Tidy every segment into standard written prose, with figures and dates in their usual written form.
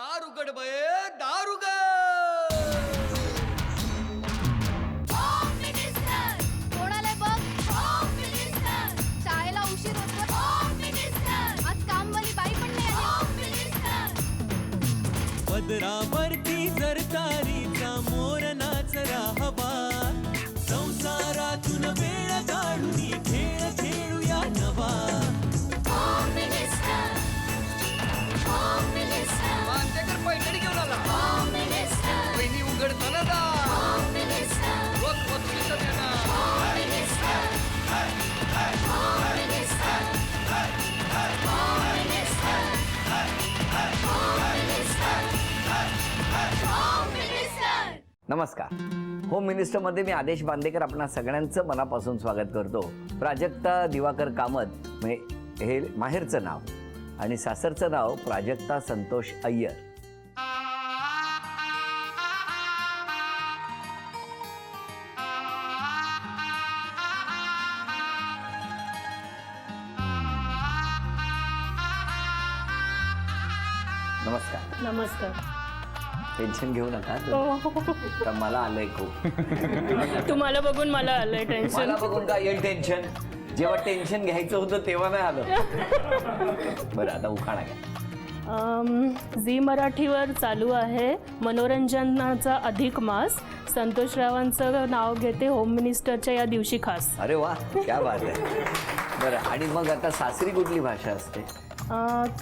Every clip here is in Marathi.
दार उघड बये, दार उघड. कोणाला बघ, शाळेला उशीर होतो. आज कामवाली बाई पण नाही आली. पदरावरती सरकारीचा मोर नाचरा हवा, संसारातून वेळ काढून खेळ खेळूया नवा. मांजेकर पैठणी घेऊन आला. वहिनी उघडताना दार. रोज बक्षीस देणार. नमस्कार. होम मिनिस्टरमध्ये मी आदेश बांदेकर आपणा सगळ्यांचं मनापासून स्वागत करतो. प्राजक्ता दिवाकर कामत म्हणजे हे माहेरचं नाव आणि सासरचं नाव प्राजक्ता संतोष अय्यर. नमस्कार. नमस्कार. टेन्शन घेऊ नका. तर मला आलंय खूप. तुम्हाला बघून मला आलंय टेन्शन. मला बघून काय येईल टेन्शन? जेव्हा टेन्शन घ्यायचं होतं तेव्हा नाही आलं. बरं आता उखाणा घ्या. झी मराठीवर चालू आहे मनोरंजनाचा अधिक मास. संतोषरावांचं नाव घेते होम मिनिस्टरच्या या दिवशी खास. अरे वा, क्या बात आहे. बरं, आणि मग आता सासरी कुठली भाषा असते?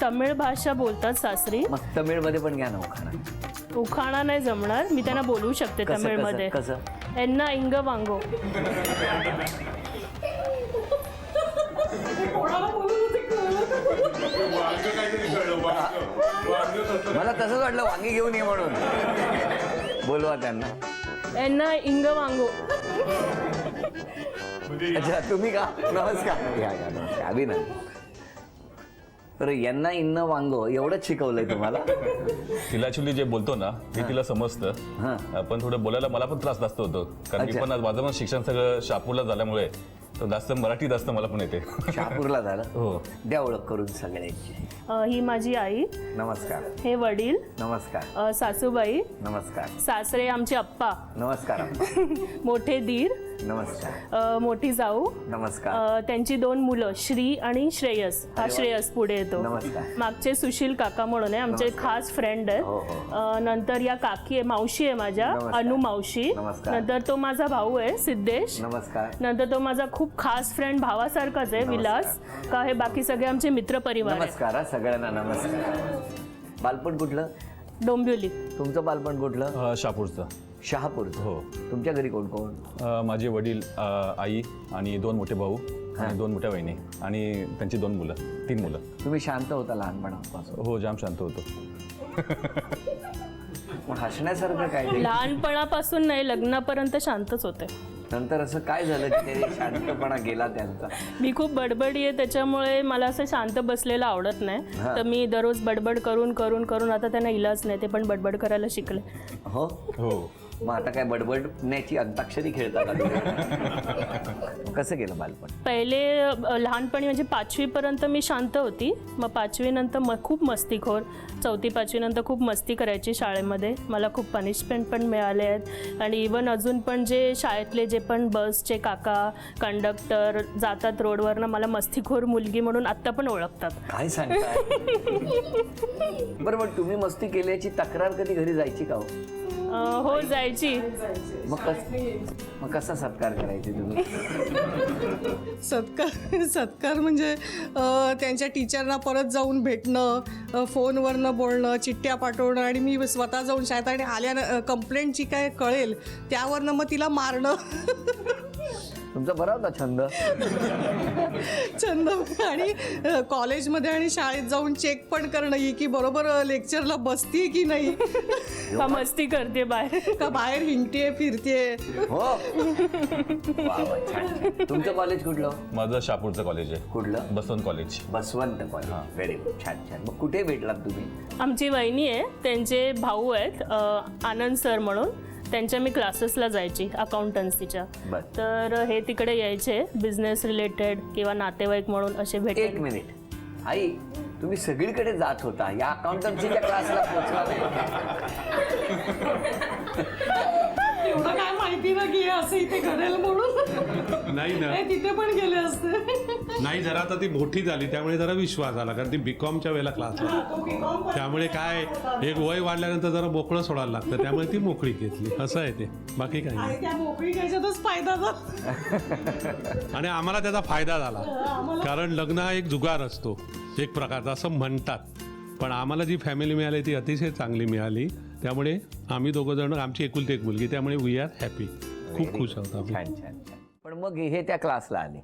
तमिळ भाषा बोलतात सासरी. मग तमिळमध्ये पण घ्या ना उखाणा. उखाणा नाही जमणार, मी त्यांना बोलू शकते तमिळमध्ये. कसं? एन्ना इंग वांगो. मला तसंच वाटलं वांगी घेऊन ये म्हणून. बोलवा त्यांना. एन्ना इंग वांगो. अच्छा, तुम्ही का? नमस्कार. या या, नमस्कार. अभिनंदन. तर यांना इन्न वांगो एवढंच शिकवलंय तुम्हाला? तिला ऍक्च्युली जे बोलतो ना ते तिला समजतं, पण थोडं बोलायला मला पण त्रास जास्त होतो. कारण मी पण माझं पण शिक्षण सगळं शहापूरला झाल्यामुळे जास्त मराठी जास्त मला पण येते. शहापूरला झालं? हो. द्या ओळख करून सगळ्यांची. ही माझी आई. नमस्कार. हे वडील. नमस्कार. सासूबाई. नमस्कार. सासरे आमचे अप्पा. नमस्कार. मोठे दीर. नमस्कार. मोठी जाऊ. नमस्कार. त्यांची 2 मुलं श्री आणि श्रेयस. हा श्रेयस पुढे येतो. नमस्कार. मागचे सुशील काका म्हणून आहे, आमचे खास फ्रेंड आहेत. नंतर या काकी आहे, मावशी आहे माझ्या, अनु मावशी. नंतर तो माझा भाऊ आहे सिद्धेश. नमस्कार. नंतर तो माझा खूप खास फ्रेंड भावासारखाच आहे विलास. का हे बाकी सगळे आमचे मित्र परिवार आहेत. नमस्कार सगळ्यांना. नमस्कार. बालपण कुठलं? डोंबिवली. तुमचं बालपण कुठलं? शहापूरचं. शहापूरचं. हो. तुमच्या घरी कोण कोण? माझे वडील, आई आणि 2 मोठे भाऊ आणि 2 मोठ्या बहिणी आणि त्यांची 2 मुलं, 3 मुलं. तुम्ही शांत होता लहानपणापासून? हो, जाम शांत होतो. हसण्यासारखं काय? लहानपणापासून नाही, लग्नापर्यंत शांतच होते. नंतर असं काय झालं की ते शांतपणा गेला त्यांचा? मी खूप बडबडी आहे, त्याच्यामुळे मला असं शांत बसलेलं आवडत नाही. तर मी दररोज बडबड करून करून करून आता त्यांना इलाज नाही, ते पण बडबड करायला शिकले. हो हो. मग आता काय बडबडण्याची अंताक्षरी खेळतात? कसं गेलं बालपण? पहिले लहानपणी म्हणजे 5वी पर्यंत मी शांत होती. मग 5वी नंतर खूप मस्तीखोर. 4थी 5वी नंतर खूप मस्ती करायची शाळेमध्ये. मला खूप पनिशमेंट पण मिळाले आहेत. आणि इवन अजून पण जे शाळेतले जे पण बसचे काका कंडक्टर जातात रोडवरनं, मला मस्तीखोर मुलगी म्हणून आत्ता पण ओळखतात. काय सांगताय? बरं, मग तुम्ही मस्ती केल्याची तक्रार कधी घरी जायची का? हो, जायची. मग कसा सत्कार करायचे तुम्ही? सत्कार म्हणजे त्यांच्या टीचरना परत जाऊन भेटणं, फोनवरनं बोलणं, चिठ्ठ्या पाठवणं आणि मी स्वतः जाऊन शाळेत आणि आल्यानं कंप्लेंट जी काय कळेल त्यावरनं मग तिला मारणं. तुमचा बरा होता छंद. आणि कॉलेजमध्ये आणि शाळेत जाऊन चेक पण करणं की बरोबर लेक्चरला बसतीये की नाही, का मस्ती करते बाहेर, का बाहेर हिंडते फिरते. हो. तुमचं कॉलेज कुठलं? माझं शहापूरचं कॉलेज आहे. कुठलं? Baswant college. Baswant college. Very good. छान छान. मग कुठे भेटलात तुम्ही? आमची वहिनी आहे, त्यांचे भाऊ आहेत आनंद सर म्हणून. त्यांच्या मी क्लासेसला जायची अकाउंटन्सीच्या. तर हे तिकडे यायचे बिझनेस रिलेटेड किंवा नातेवाईक म्हणून असे भेट. एक मिनिट आई, तुम्ही सगळीकडे जात होता, या अकाउंटन्सीच्या क्लासला पोहोचला एवढं काय माहिती ना की हे असं इथे घडेल म्हणून. नाही ना, हे तिथे पण गेले असते. नाही जरा आता ती मोठी झाली त्यामुळे जरा विश्वास आला, कारण ती बीकॉमच्या वेळेला क्लासला, त्यामुळे काय एक वय वाढल्यानंतर जरा मोकळं सोडायला लागतं, त्यामुळे ती मोकळी घेतली. असं आहे ते, बाकी काही नाही. आणि त्या मोकळी घ्यायच्यातच फायदा झाला. आणि आम्हाला त्याचा फायदा झाला, कारण लग्न हा एक जुगार असतो एक प्रकारचा असं म्हणतात, पण आम्हाला जी फॅमिली मिळाली ती अतिशय चांगली मिळाली. त्यामुळे आम्ही दोघं जण, आमची एकुलती एक मुलगी, त्यामुळे वी आर हॅपी, खूप खुश आहोत आम्ही. छान छान छान. पण मग हे त्या क्लासला आले.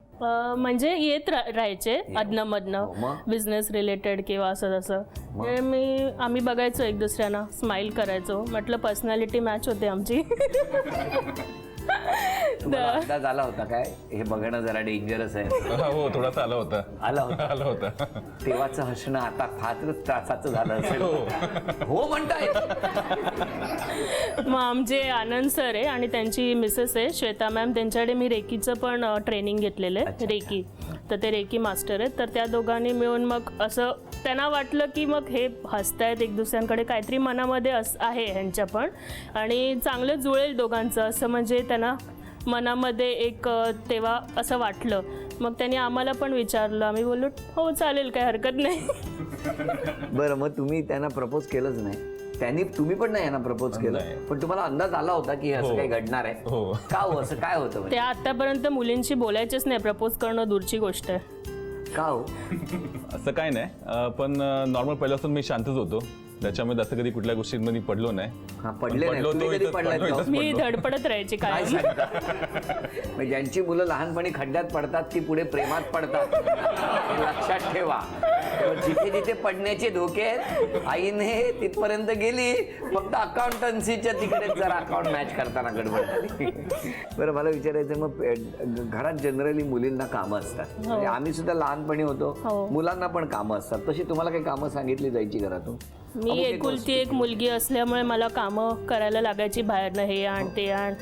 म्हणजे येत राहायचे मग? अधनं बिझनेस रिलेटेड किंवा असं तसं. आम्ही बघायचो एक दुसऱ्यांना, स्माइल करायचो. म्हटलं पर्सनॅलिटी मॅच होते आमची. तुम्हाला अंदाज आला होता काय हे बघणं जरा डेंजरस आहे? हो, थोडासा आला होता. आला होता. तेव्हाचं हसणं आता फारच त्रासाचं झालं असेल. हो म्हणताय. मग आमचे आनंद सर आहे आणि त्यांची मिसेस आहे श्वेता मॅम, त्यांच्याकडे मी रेकीचं पण ट्रेनिंग घेतलेलं आहे, रेकी. तर ते रेकी मास्टर आहेत. तर त्या दोघांनी मिळून मग असं त्यांना वाटलं की मग हे हसतायत एक दुसऱ्यांकडे, काहीतरी मनामध्ये आहे ह्यांच्या पण, आणि चांगलं जुळेल दोघांचं असं, म्हणजे त्यांना मनामध्ये एक तेव्हा असं वाटलं. मग त्यांनी आम्हाला पण विचारलं, आम्ही बोललो हो चालेल, काय हरकत नाही. बरं, मग तुम्ही त्यांना प्रपोज केलंच नाही? तुम्ही पण नाही यांना प्रपोज केलं, पण तुम्हाला अंदाज आला होता की असं काही घडणार आहे? का हो, असं काय होतं म्हणजे? त्या आतापर्यंत मुलींशी बोलायचेच नाही, प्रपोज करणं दूरची गोष्ट आहे. का हो? असं काय नाही, पण नॉर्मल पहिल्यापासून मी शांतच होतो, त्याच्यामुळे असं कधी कुठल्या गोष्टींमध्ये पडलो नाही. हा, पडले नाही. तुम्ही कधी पडलात का? मी धडपडत राहायची काय काय. सांगता? म्हणजे ज्यांची मुलं लहानपणी खड्ड्यात पडतात ती पुढे प्रेमात पडतात, हे लक्षात ठेवा. जिथे जिथे पडण्याचे धोके आहेत, आईने तिथपर्यंत गेली, फक्त अकाउंटन्सीच्या तिकडे जरा अकाउंट मॅच करताना गडबड झाली. बरं, मला विचारायचं, मग घरात जनरली मुलींना कामं असतात, म्हणजे आम्ही सुद्धा लहानपणी होतो, मुलांना पण कामं असतात, तशी तुम्हाला काही कामं सांगितली जायची घरातून? मी एकुलती एक मुलगी असल्यामुळे मला कामं करायला लागायची, बाहेरनं हे आण ते आण,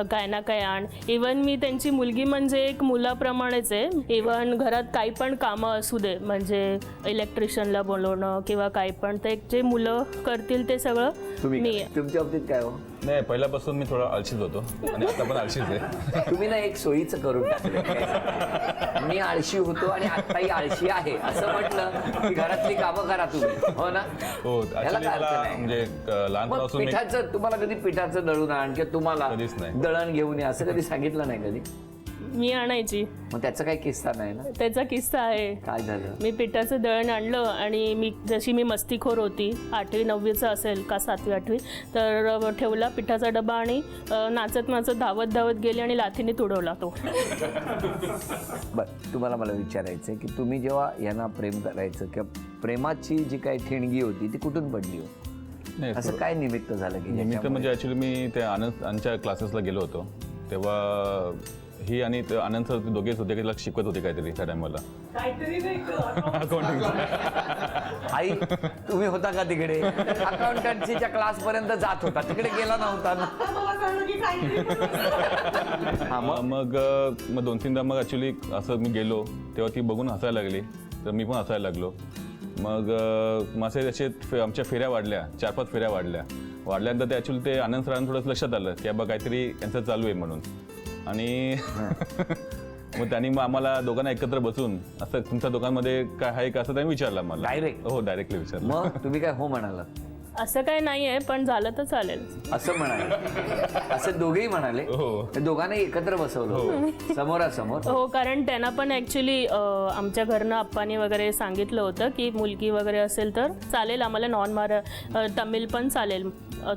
काय ना काय आण. इवन मी त्यांची मुलगी म्हणजे एक मुलाप्रमाणेच आहे. इवन घरात काही पण कामं असू दे, म्हणजे इलेक्ट्रिशियनला बोलवणं किंवा काही पण, ते जे मुलं करतील ते सगळं मी. तुमच्या बाबतीत काय हो? नाही, पहिल्यापासून मी थोडा आळशीच होतो आणि आता पण आळशीच आहे. तुम्ही ना एक सोयीचं करून टाकलं, मी आळशी होतो आणि आताही आळशी आहे असं म्हटलं की घरातली कामं करा तुम्ही, हो ना? हो, ह्याला काय अर्थ नाही. म्हणजे लहानपणापासून पिठाचं तुम्हाला कधी पिठाचं दळून आण किंवा तुम्हाला कधीच नाही. दळण घेऊन ये असं कधी सांगितलं नाही कधी? मी आणायची. मग त्याचा काही किस्सा नाही ना? त्याचा किस्सा आहे. काय झालं? मी पिठाचं दळण आणलं आणि जशी मी मस्तीखोर होती, 8वी 9वीचं असेल का 7वी 8वी, तर ठेवला पिठाचा डबा आणि नाचत नाचत धावत धावत गेली आणि लाथीने तुडवला तो. बरं, तुम्हाला मला विचारायचं आहे की तुम्ही जेव्हा यांना प्रेम करायचं किंवा प्रेमाची जी काही ठिणगी होती ती कुठून पडली हो? नाही, असं काय निमित्त झालं की निमित्त म्हणजे ॲक्च्युली मी त्या आनंदच्या क्लासेसला गेलो होतो, तेव्हा ही आणि आनंद सर दोघेच होते, की शिकवत होते काहीतरी त्या टायमाला. आई तुम्ही होता का तिकडे? अकाउंटन्सीच्या क्लास पर्यंत जात होता, तिकडे गेला नव्हता ना? मग 2-3दा मग ॲक्च्युली असं मी गेलो तेव्हा ती बघून हसायला लागली, तर मी पण हसायला लागलो. मग माझे असे आमच्या फेऱ्या वाढल्या, 4-5 फेऱ्या वाढल्यानंतर ते ॲक्च्युली ते आनंद सरांना थोडंसं लक्षात आलं की बाबा काहीतरी यांचं चालू आहे म्हणून. आणि मग त्यांनी मग आम्हाला दोघांना एकत्र बसून असं तुमच्या दोघांमध्ये काय आहे का असं त्यांनी विचारलं मला. डायरेक्ट? हो, डायरेक्टली विचारलं. मग तुम्ही काय हो म्हणाला? असं काही नाही आहे, पण झालं तर चालेल असं म्हणाले? असं दोघेही म्हणाले? हो. दोघांना एकत्र बसवलं समोरासमोर? हो, कारण त्यांना पण ॲक्च्युली आमच्या घरनं आप्पानी वगैरे सांगितलं होतं की मुलगी वगैरे असेल तर चालेल आम्हाला, तमिळ पण चालेल.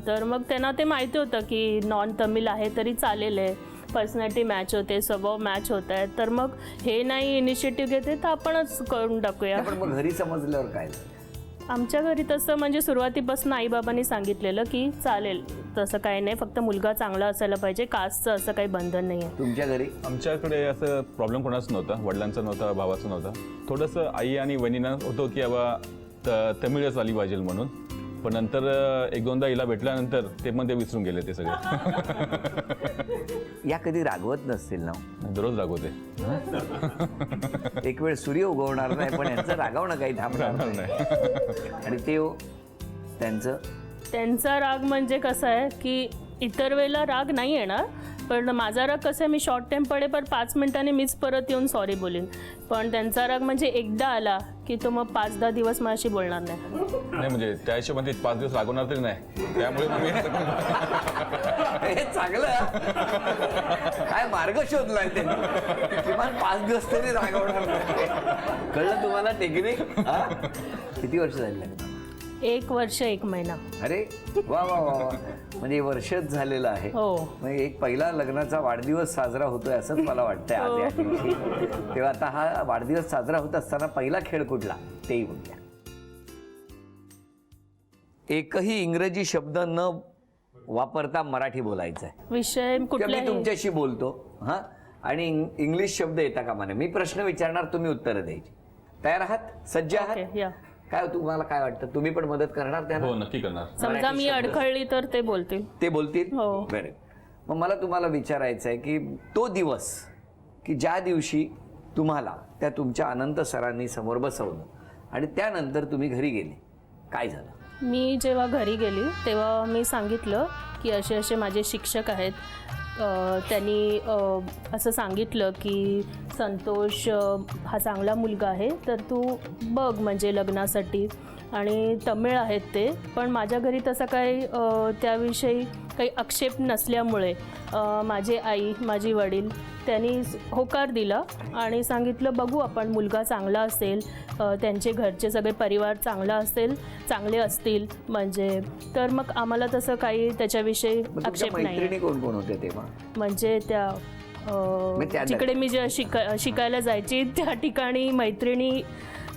तर मग त्यांना ते माहिती होतं की नॉन तमिळ आहे तरी चालेल आहे, पर्सनॅलिटी मॅच होते, स्वभाव मॅच होत आहेत, तर मग हे नाही इनिशिएटिव्ह घेते तर आपणच करून टाकूया. पण मग घरी समजल्यावर काय? आमच्या घरी तसं म्हणजे सुरुवातीपासून आईबाबांनी सांगितलेलं की चालेल, तसं काही नाही, फक्त मुलगा चांगला असायला पाहिजे, कास्टचं असं काही बंधन नाही आहे. तुमच्या घरी? आमच्याकडे असं प्रॉब्लेम कोणाच नव्हता, वडिलांचा नव्हता, भावाचा नव्हता. थोडंसं आई आणि वहिनींना होतो की बाबा तमिळच आली पाहिजे म्हणून, पण नंतर 1-2दा हिला भेटल्यानंतर ते पण ते विसरून गेले ते सगळे. या कधी रागवत नसतील ना? दररोज रागवते. एक वेळ सूर्य उगवणार नाही पण यांचं रागवणं काही थांबणार नाही. आणि ते त्यांचा राग म्हणजे कसं आहे की इतर वेळेला राग नाही येणार, पण माझा राग कसं आहे, मी शॉर्ट टाईम पडे पण 5 मिनिटांनी मीच परत येऊन सॉरी बोलेन. पण त्यांचा राग म्हणजे एकदा आला की तो मग 5-10 दिवस माझ्याशी बोलणार नाही. नाही म्हणजे त्या हिशोबाने 5 दिवस लागवणार तरी नाही, त्यामुळे तुम्ही हे चांगलं. काय मार्ग शोधलाय त्यांनी, किमान 5 दिवस तरी रागवणार नाही. कळलं तुम्हाला टेक्निक? किती वर्ष झाली लग्नाला? 1 वर्ष 1 महिना. अरे वा वा वा वा, म्हणजे वर्षच झालेलं आहे. हो. म्हणजे एक पहिला लग्नाचा वाढदिवस साजरा होतोय असंच मला वाटतंय आज या दिवशी. तेव्हा आता हा वाढदिवस साजरा होत असताना पहिला खेळ कुठला तेही बोलूया. एकही इंग्रजी शब्द न वापरता मराठी बोलायचं आहे. विषय मी कुठल्याही तुमच्याशी बोलतो हा, आणि इंग्लिश शब्द येता कामा नये. मी प्रश्न विचारणार, तुम्ही उत्तरं द्यायची. तयार आहात? सज्ज आहात? ओके, या. काय तुम्हाला काय वाटतं, तुम्ही पण मदत करणार त्यांना? हो नक्की करणार. समजा मी अडखळली तर ते बोलतील. ते बोलतील? हो. बरं. मग मला तुम्हाला विचारायचं आहे की तो दिवस की ज्या दिवशी तुम्हाला त्या तुमच्या अनंत सरांनी समोर बसवलं आणि त्यानंतर तुम्ही घरी गेले, काय झालं? मी जेव्हा घरी गेली तेव्हा मी सांगितलं की असे असे माझे शिक्षक आहेत. त्यांनी असं सांगितलं की संतोष हा चांगला मुलगा आहे, तर तू बघ म्हणजे लग्नासाठी. आणि तमिळ आहेत ते, पण माझ्या घरी तसा काही त्याविषयी काही आक्षेप नसल्यामुळे माझे आई, माझी वडील त्यांनी होकार दिला आणि सांगितलं बघू आपण, मुलगा चांगला असेल, त्यांचे घरचे सगळे परिवार चांगले असतील म्हणजे, तर मग आम्हाला तसं काही त्याच्याविषयी मग तुमच्या आक्षेप नाही. मैत्रिणी कोण कोण होते तेव्हा? म्हणजे त्या जिकडे मी जे शिकायला जायची त्या ठिकाणी मैत्रिणी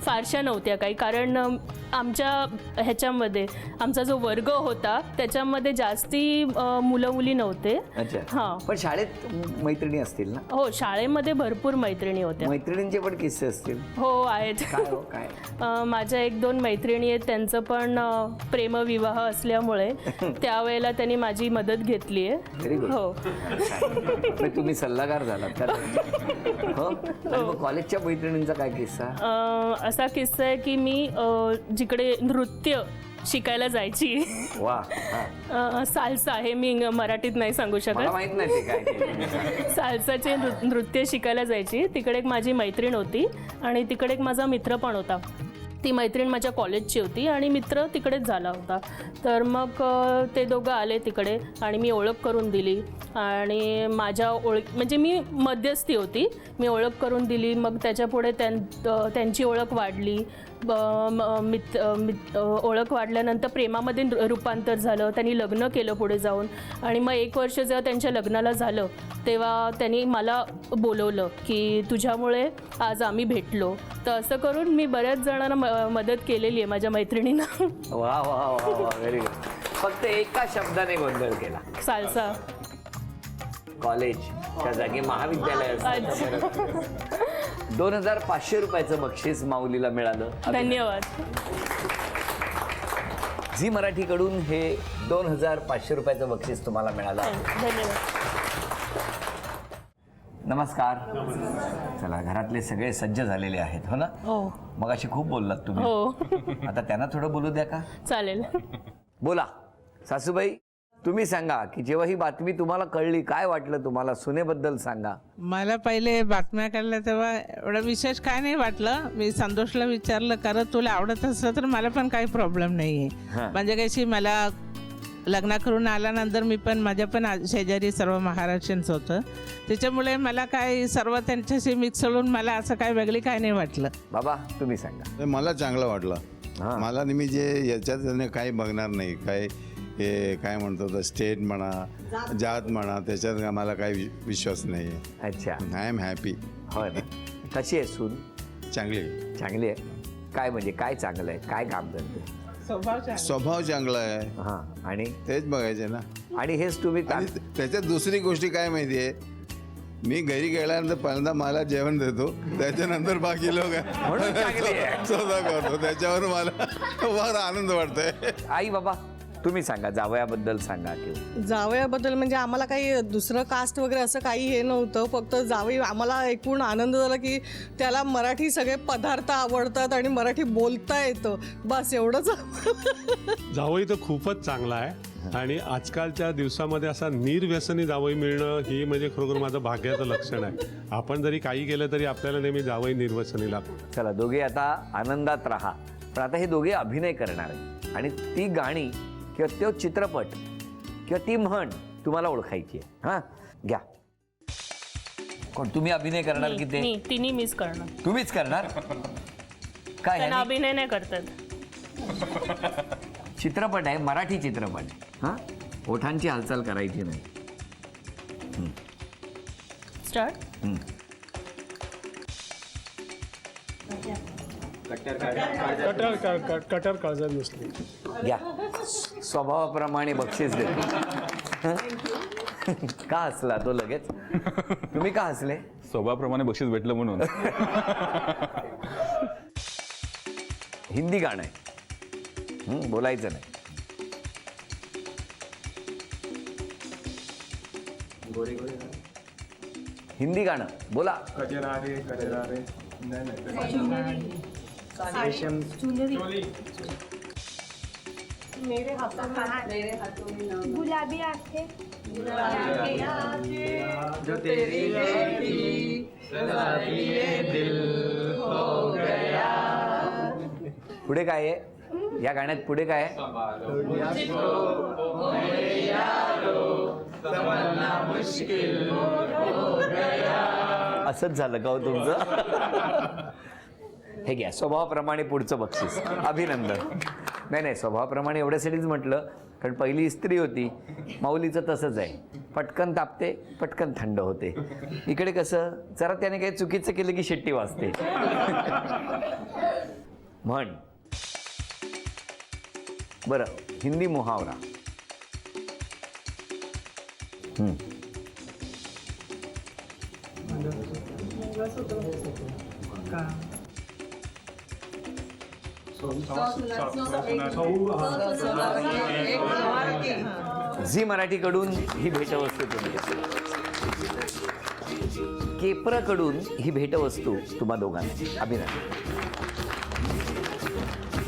फारशा नव्हत्या काही, कारण आमच्या ह्याच्यामध्ये आमचा जो वर्ग होता त्याच्यामध्ये जास्ती मुलं मुली नव्हते. अच्छा. हां. पण शाळेत मैत्रिणी असतील ना? हो, शाळेमध्ये भरपूर मैत्रिणी होत्या. मैत्रिणींचे पण किस्से असतील? हो आहेत. काय हो काय? माझ्या 1-2 मैत्रिणी आहेत, त्यांचं पण प्रेमविवाह असल्यामुळे त्यावेळेला त्यांनी माझी मदत घेतली आहे. Very good. हो. मग तुम्ही सल्लागार झालात का? हो. आणि मग कॉलेजच्या मैत्रिणींचा काय किस्सा? असा किस्सा आहे की मी जिकडे नृत्य शिकायला जायची, वा. हा. साल्सा आहे, मी मराठीत नाही सांगू मला शकत. माहित नाही ते काय ते. साल्साचे नृत्य शिकायला जायची. तिकडे एक माझी मैत्रीण होती आणि तिकडे एक माझा मित्र पण होता. ती मैत्रीण माझ्या कॉलेजची होती आणि मित्र तिकडेच झाला होता. तर मग ते दोघं आले तिकडे आणि मी ओळख करून दिली आणि माझ्या म्हणजे मी मध्यस्थी होती, मी ओळख करून दिली. मग त्याच्यापुढे त्यांची ओळख वाढली. ओळख वाढल्यानंतर प्रेमामध्ये रूपांतर झालं. त्यांनी लग्न केलं पुढे जाऊन आणि मग 1 वर्ष जेव्हा त्यांच्या लग्नाला झालं तेव्हा त्यांनी मला बोलवलं की तुझ्यामुळे आज आम्ही भेटलो. तर असं करून मी बऱ्याच जणांना मदत केलेली आहे माझ्या मैत्रिणींना. वा वा वा वा, व्हेरी गुड. फक्त एका शब्दाने गोंधळ केला. साल्सा. कॉलेजच्या जागी महाविद्यालय असतं. 2500 रुपयाचं बक्षीस माऊलीला मिळालं. धन्यवाद. झी मराठीकडून हे 2500 रुपयाचं बक्षीस तुम्हाला मिळालं. धन्यवाद. नमस्कार. चला, घरातले सगळे सज्ज झालेले आहेत हो ना? हो. मग अशी खूप बोललात तुम्ही. हो. आता त्यांना थोडं बोलू द्या का? चालेल. बोला सासूबाई, तुम्ही सांगा की जेव्हा ही बातमी तुम्हाला कळली काय वाटलं तुम्हाला? सुनेबद्दल सांगा. मला पहिले बातम्या कळल्या तेव्हा एवढं विशेष काय नाही वाटलं. मी संतोषला विचारलं, कारण तुला आवडत असलं तर मला पण काही प्रॉब्लेम नाही आहे. म्हणजे कशी मला लग्न करून आल्यानंतर मी पण माझ्या पण शेजारी सर्व महाराष्ट्रीयन्स होतं, त्याच्यामुळे मला काय सर्व त्यांच्याशी मिक्स होऊन मला असं काय वेगळी काय नाही वाटलं. बाबा तुम्ही सांगा. मला चांगलं वाटलं. मला नेहमी जे याच्यात काही बघणार नाही, काय हे काय म्हणतो स्टेट म्हणा, जात म्हणा, त्याच्यात आम्हाला काही विश्वास नाही आहे. अच्छा. I am happy. हो ना. कशी आहे सून? चांगली. चांगली आहे. काय म्हणजे काय चांगलं आहे? काय काम करते? स्वभाव चांगला आहे. हां. आणि तेच बघायचे ना. आणि हेच तुम्ही आणि त्याच्यात दुसरी गोष्टी काय माहिती आहे, मी घरी गेल्यानंतर पहिल्यांदा मला जेवण देतो, त्याच्यानंतर बाकी लोक म्हणून चांगली आहे. स्वतः करतो. त्याच्यावर मला फार आनंद वाटतोय. आई बाबा तुम्ही सांगा, जावयाबद्दल सांगा किंवा जावयाबद्दल म्हणजे आम्हाला काही दुसरं कास्ट वगैरे असं काही हे नव्हतं. फक्त जावई आम्हाला एकूण आनंद झाला की त्याला मराठी सगळे पदार्थ आवडतात आणि मराठी बोलता येतं, बस एवढंच. जावई तर खूपच चांगला आहे आणि आजकालच्या दिवसामध्ये असा निर्व्यसनी जावई मिळणं ही म्हणजे खरोखर माझं भाग्याचं लक्षण आहे. आपण जरी काही केलं तरी आपल्याला नेहमी जावई निर्व्यसनी लागतो. चला, दोघे आता आनंदात राहा. पण आता हे दोघे अभिनय करणार आहे आणि ती गाणी किंवा तो चित्रपट किंवा ती म्हण तुम्हाला ओळखायची आहे. हां, घ्या. कोण तुम्ही अभिनय करणार की ते? तिन्ही मिस करणार. तुम्हीच करणार काय? त्यांना अभिनय नाही करतात. चित्रपट आहे, मराठी चित्रपट. हां, ओठांची हालचाल करायची नाही. स्टार्ट. कटर काळजात नसली. घ्या. स्वभावाप्रमाणे बक्षीस देतो. का हसला तो लगेच? तुम्ही का हसले? स्वभावाप्रमाणे बक्षीस भेटलं म्हणून. हिंदी गाणं आहे, बोलायचं नाही. हिंदी गाणं बोला. गुलाबी आंखें जो तेरी बेटी गुलाबी ये दिल हो गया. पुढे काय आहे या गाण्यात? पुढे काय आहे? असंच झालं का हो तुमचं? हे घ्या, स्वभावाप्रमाणे पुढचं बक्षीस. अभिनंदन. नाही, स्वभावाप्रमाणे एवढ्यासाठीच म्हटलं कारण पहिली इस्त्री होती. माऊलीचं तसंच आहे, पटकन तापते, पटकन थंड होते. इकडे कसं जरा त्याने काही चुकीचं केलं की शिट्टी वाजते. म्हण. बरं, हिंदी मुहावरा. झी मराठीकडून ही भेटवस्तू तुम्ही, केप्रकडून ही भेटवस्तू तुम्हा दोघांना. अभिनंदन.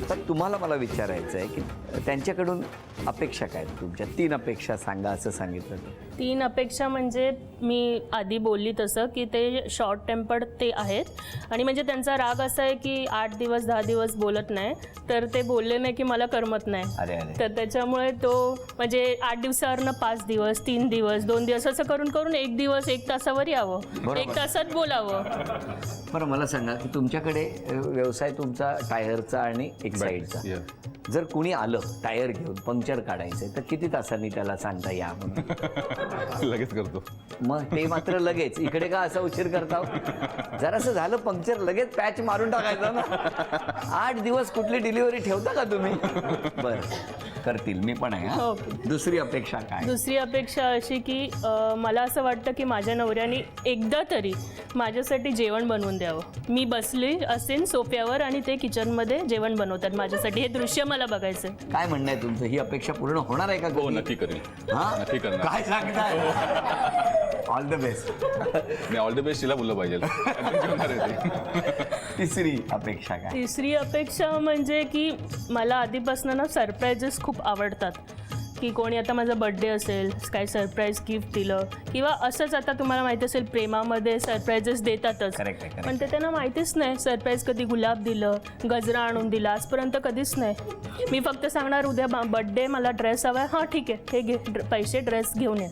तर तुम्हाला मला विचारायचं आहे की त्यांच्याकडून अपेक्षा काय तुमच्या? 3 अपेक्षा सांगा असं सांगितलं. 3 अपेक्षा म्हणजे मी आधी बोलली तसं की ते शॉर्ट टेम्पर्ड ते आहेत आणि म्हणजे त्यांचा राग असा आहे की 8 दिवस 10 दिवस बोलत नाही, तर ते बोलले नाही की मला करमत नाही. अरे. तर त्याच्यामुळे तो म्हणजे 8 दिवसावरनं 5 दिवस 3 दिवस 2 दिवस असं करून करून 1 दिवस 1 तासावर यावं, 1 तासात बोलावं. बरं, मला सांगा की तुमच्याकडे व्यवसाय तुमचा टायरचा आणि एक्साईडचा. जर कुणी आलं टायर घेऊन पंक्चर काढायचंय तर किती तासांनी त्याला सांगता या म्हणून? लगेच करतो. मग ते मात्र लगेच. इकडे का असा उशीर करता? जरासं झालं पंक्चर लगेच पॅच मारून टाकायचं ना. 8 दिवस कुठली डिलिव्हरी ठेवता का तुम्ही? बरं, करतील. मी पण आहे. हो. दुसरी अपेक्षा काय? दुसरी अपेक्षा अशी की मला असं वाटतं की माझ्या नवऱ्याने एकदा तरी माझ्यासाठी जेवण बनवून द्यावं. मी बसली असेन सोफ्यावर आणि ते किचनमध्ये जेवण बनवतात माझ्यासाठी. हे दृश्य मला बघायचं. काय म्हणणं आहे तुमचं? ही अपेक्षा पूर्ण होणार आहे का? हो, नक्की करेन. हां, नक्की करणार. काय सांगताय? All the best. Me all the best तिला बोललं पाहिजे. तिसरी अपेक्षा काय? तिसरी अपेक्षा म्हणजे की मला आधीपासून ना सरप्राईजेस खूप आवडतात. की कोणी आता माझा बड्डे असेल, काय सरप्राईज गिफ्ट दिलं किंवा असंच आता तुम्हाला माहिती असेल प्रेमामध्ये सरप्राईजेस देतातच. पण ते त्यांना माहितीच नाही सरप्राईज कधी गुलाब दिलं, गजरा आणून दिला, आजपर्यंत कधीच नाही. मी फक्त सांगणार उद्या बड्डे मला ड्रेस हवा आहे, हां ठीक आहे हे घे पैसे ड्रेस घेऊन ये.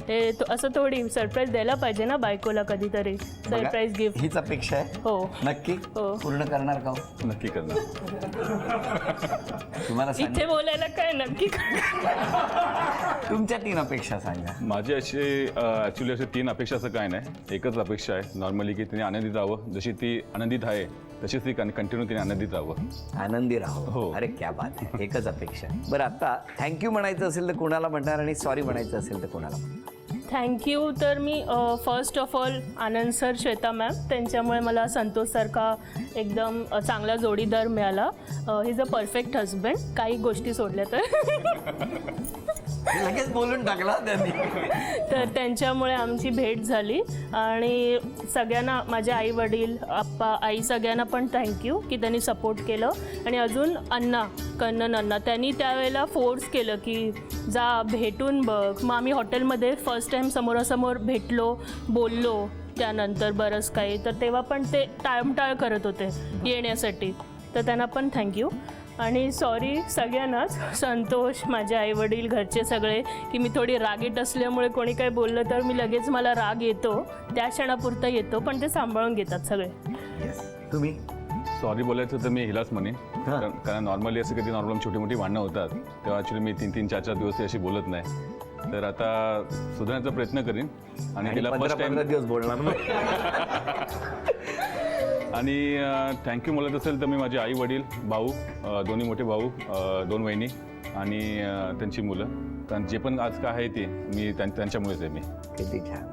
हे असं थोडी सरप्राईज द्यायला पाहिजे ना बायकोला कधीतरी सरप्राईज गिफ्ट. हीच अपेक्षा आहे. हो. नक्की पूर्ण करणार का? नक्की करणार. तुम्हाला इथे बोलायला काय नक्की करणार. तुमच्या 3 अपेक्षा सांगा. माझी अशी ॲक्च्युली अशी 3 अपेक्षा असं काय नाही, एकच अपेक्षा आहे नॉर्मली की तिने आनंदित राहावं. जशी ती आनंदित आहे तशीच ती कंटिन्यू तिने आनंदित राहावं. आनंदी राहावं. हो. अरे क्या बात आहे. एकच अपेक्षा. बरं, आता थँक्यू म्हणायचं असेल तर कोणाला म्हणणार आणि सॉरी म्हणायचं असेल तर कोणाला म्हणणार? थँक्यू. तर मी first of all Anand sir, Shweta ma'am, त्यांच्यामुळे मला संतोषसारखा एकदम चांगला जोडीदार मिळाला. He is a perfect husband, काही गोष्टी सोडल्या तर. लगेच बोलून टाकला त्यांनी. तर त्यांच्यामुळे आमची भेट झाली. आणि सगळ्यांना, माझे आई वडील, आप्पा, आई, सगळ्यांना पण थँक्यू की त्यांनी सपोर्ट केलं. आणि अजून अण्णा, कन्नन अण्णा, त्यांनी त्यावेळेला फोर्स केलं की जा भेटून बघ. मग आम्ही हॉटेलमध्ये फर्स्ट टाईम समोरासमोर भेटलो, बोललो. त्यानंतर बरंच काही, तर तेव्हा पण ते टाळमटाळ करत होते येण्यासाठी, तर त्यांना पण थँक्यू. आणि सॉरी सगळ्यांनाच, संतोष, माझे आईवडील, घरचे सगळे, की मी थोडी रागीट असल्यामुळे कोणी काही बोललं तर मी लगेच, मला राग येतो, त्या क्षणापुरता येतो, पण ते सांभाळून घेतात सगळे. तुम्ही सॉरी बोलायचं तर मी हिलाच म्हणेन, कारण नॉर्मली असं कधी नॉर्मल छोटी मोठी भांडणं होतात तेव्हा ॲक्च्युली मी 3-3, 4-4 दिवस अशी बोलत नाही. तर आता सुधारण्याचा प्रयत्न करीन. आणि तिला फर्स्ट टाइम दिवस बोलणार. आणि थँक्यू बोलत असेल तर मी माझे आई वडील, भाऊ, दोन्ही मोठे भाऊ, 2 वहिनी आणि त्यांची मुलं, कारण जे पण आज काय आहे ते मी त्यांच्यामुळेच आहे. मी किती छान.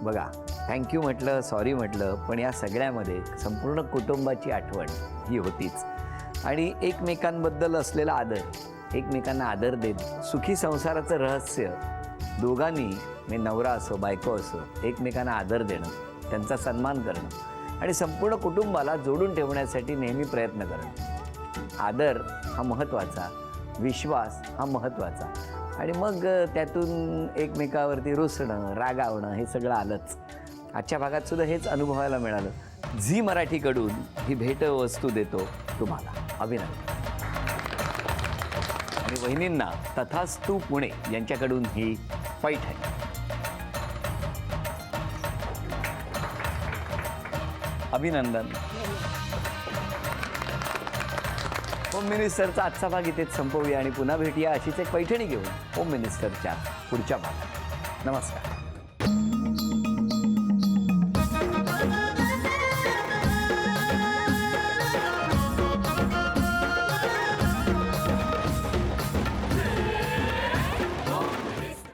बघा, थँक्यू म्हटलं, सॉरी म्हटलं, पण या सगळ्यामध्ये संपूर्ण कुटुंबाची आठवण ही होतीच. आणि एकमेकांबद्दल असलेला आदर, एकमेकांना आदर देत सुखी संसाराचं रहस्य दोघांनी, म्हणजे नवरा असो बायको असो, एकमेकांना आदर देणं, त्यांचा सन्मान करणं आणि संपूर्ण कुटुंबाला जोडून ठेवण्यासाठी नेहमी प्रयत्न करणं. आदर हा महत्त्वाचा, विश्वास हा महत्त्वाचा. आणि मग त्यातून एकमेकावरती रुसणं, रागावणं हे सगळं आलंच. आजच्या भागात सुद्धा हेच अनुभवायला मिळालं. झी मराठीकडून ही भेटवस्तू देतो तुम्हाला. अभिनंदन. आणि वहिनींना तथास्तू पुणे यांच्याकडून ही पैठणी. अभिनंदन. होम मिनिस्टरचा आजचा भाग इथेच संपवूया आणि पुन्हा भेटूया अशीच एक पैठणी घेऊन होम मिनिस्टरच्या पुढच्या भागात. नमस्कार.